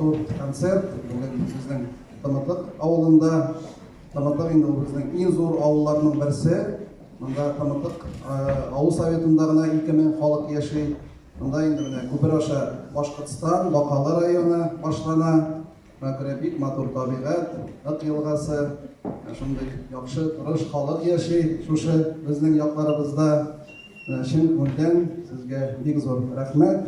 Башкорт концерт. Біздің Таматық ауылында, Таматық енді біздің ең зор ауылларының бірісі. Мұнда Таматық ауыл советіндағына 2000 халық яши. Мұнда енді Көпіраша Башқұртстан, Бақалы районы башлана. Бик матур табиғат, ық елғасы, шундай яхшы тырыш халық яши. Шушы біздің якларыбызда. Шын күңелден сезгә бик зур рәхмәт.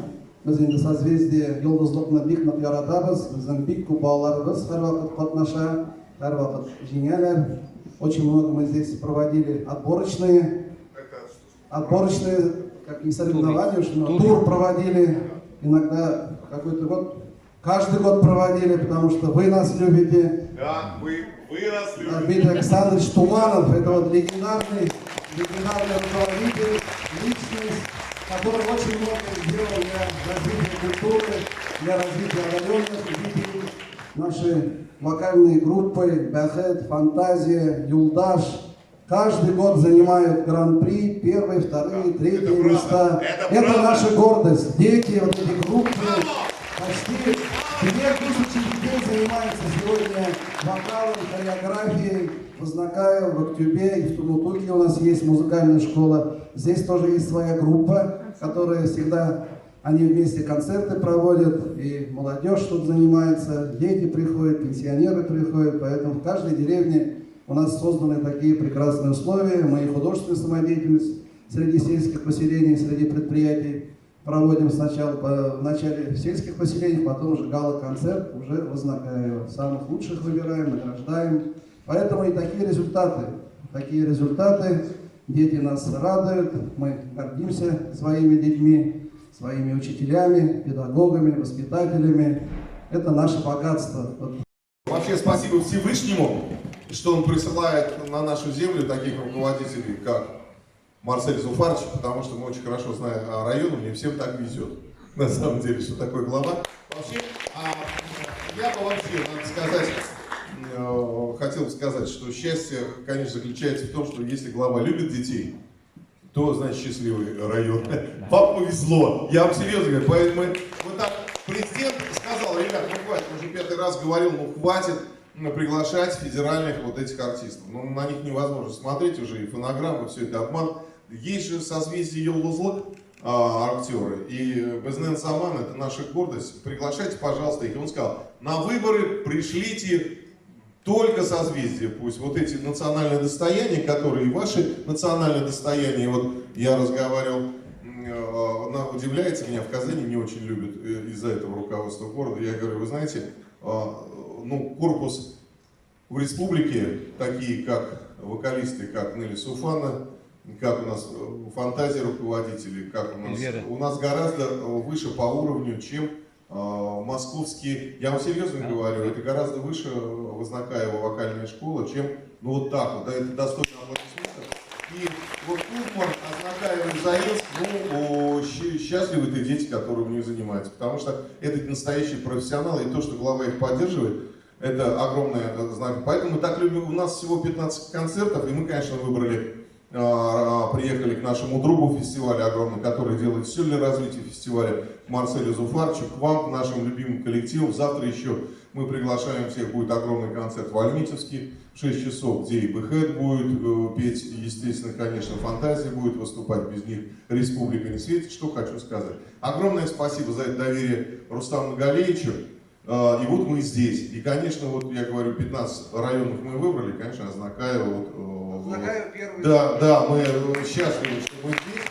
Biz endi созвездие йолдызлыкны бик нык яратабыз. Безнең бик күп балаларыбыз һәрвакыт катнаша, һәрвакыт җиңәләр. Очень много мы здесь проводили отборочные, как не соревнования, но тур проводили. Иногда какой-то год, каждый год проводили, потому что вы нас любите. Да, вы нас любите. Дмитрий Александрович Туманов, это вот легендарный руководитель, личность, который очень много сделал для развития культуры, для развития одаренных людей. Наши вокальные группы Бахет, Фантазия, Юлдаш каждый год занимают гран-при, первые, вторые, третьи места. Это наша гордость. Дети, вот эти группы, почти 2000 детей занимаются сегодня вокалом, хореографией. В Ознакаево, в Актюбе и в Тумутуке у нас есть музыкальная школа. Здесь тоже есть своя группа, которая всегда, они вместе концерты проводят, и молодежь тут занимается, дети приходят, пенсионеры приходят, поэтому в каждой деревне у нас созданы такие прекрасные условия. Мы и художественную самодеятельность среди сельских поселений, среди предприятий проводим сначала в начале в сельских поселениях, потом уже гала-концерт уже в Ознакаево. Самых лучших выбираем, награждаем. Поэтому и такие результаты, дети нас радуют, мы гордимся своими детьми, своими учителями, педагогами, воспитателями. Это наше богатство. Вообще спасибо Всевышнему, что он присылает на нашу землю таких руководителей, как Марсель Зуфарович, потому что мы очень хорошо знаем район, мне всем так везет, на самом деле, что такой глава. Вообще, я бы вообще, надо сказать, хотел бы сказать, что счастье, конечно, заключается в том, что если глава любит детей, то, значит, счастливый район. Вам повезло, я вам серьезно говорю. Поэтому вот так президент сказал: ребят, ну хватит, уже 5-й раз говорил, ну хватит приглашать федеральных вот этих артистов. Ну на них невозможно смотреть уже, и фонограммы, все это обман. Есть же созвездие Йолдызлык актеры, и Безнен Саман, это наша гордость. Приглашайте, пожалуйста, их. Он сказал: на выборы пришлите только созвездия, пусть вот эти национальные достояния, которые и ваши национальные достояния. Вот я разговаривал, она удивляется меня, в Казани не очень любят из-за этого руководства города. Я говорю: вы знаете, ну, корпус в республике, такие как вокалисты, как Нелли Суфана, как у нас фантазия руководителей, как у нас гораздо выше по уровню, чем московские, я вам серьезно говорю, это гораздо выше в Ознакаево вокальная школа, чем, ну вот так вот, да, это достойно аплодисментов. И вот Кузьман, Ознакаево и Заинск, ну, счастливы те дети, которые у них занимаются, потому что это настоящие профессионалы, и то, что глава их поддерживает, это огромное знак. Поэтому мы так любим, у нас всего 15 концертов, и мы, конечно, приехали к нашему другу фестиваля огромному, который делает все для развития фестиваля, к Марселю Зуфаровичу, к вам, к нашим любимым коллективам. Завтра еще мы приглашаем всех, будет огромный концерт в Альмитьевске в 6 часов, где и Бэхэт будет петь, естественно, конечно, Фантазия будет выступать, без них Республика не светит. Что хочу сказать. Огромное спасибо за это доверие Рустаму Нагалеевичу. И вот мы здесь. И, конечно, вот я говорю, 15 районов мы выбрали, конечно, Ознакаево. Да, мы счастливы, что мы здесь.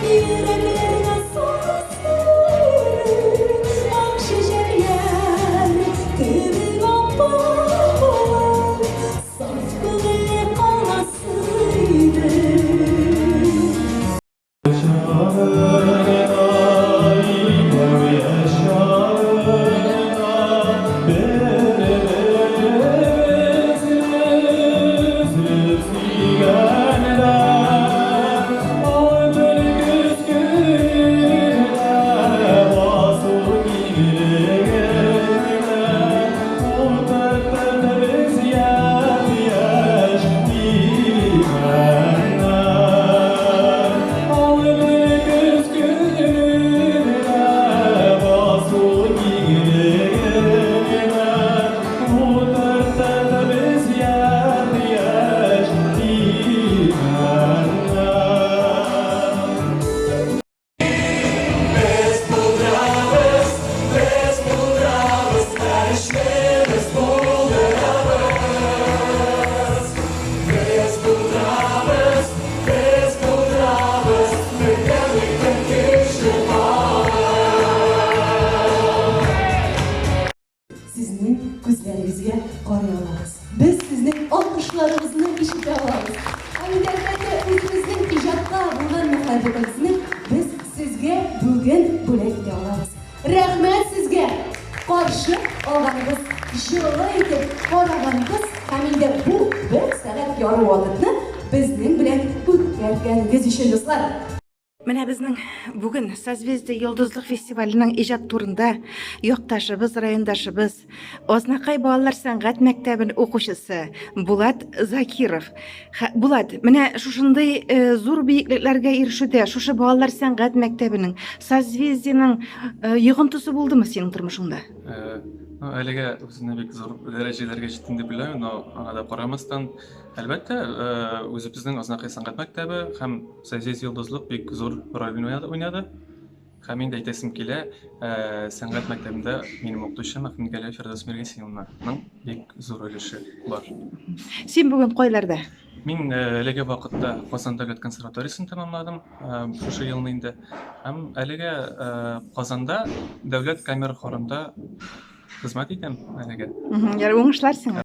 Yüreklerine sonsuz akşacak тәҗрибәсен без сезгә бүген бүләк итә алабыз. Рәхмәт сезгә. Каршы алганыбыз, җылы итеп караганыбыз һәм инде бу 1 сәгать ярым вакытны безнең белән үткәргәнегез өчен, дуслар. Менә безнең бүген Созвездие Йолдызлык фестиваленең иҗат турында якташыбыз, райондашыбыз, Азнакай балалар сәнгать мәктәбен укучысы Булат Закиров. Булат, менә шушындый зур биеклекләргә ирешүдә, шушы балалар сәнгать мәктәбенең, Созвездиенең йогынтысы булдымы синең тормышыңда? Әлегә үзенә бик зур дәрәҗәләргә җиттем дип уйлыйм, но аңа да карамастан, әлбәттә, үзебезнең Азнакай сәнгать мәктәбе һәм Созвездие Йолдызлык бик зур роль уйнады. Һәм инде әйтәсем килә, сәнгать мәктәбендә минем укытучым Әхмәтгали Фирдәүс Миргасиновнаның бик зур өлеше бар. Син бүген кайларда? Мин әлеге вакытта Казан дәүләт консерваториясын тәмамладым, шушы елны инде. Һәм әлегә Казанда дәүләт камера хорында хезмәт итәм әлегә. Ярый, уңышлар сиңа.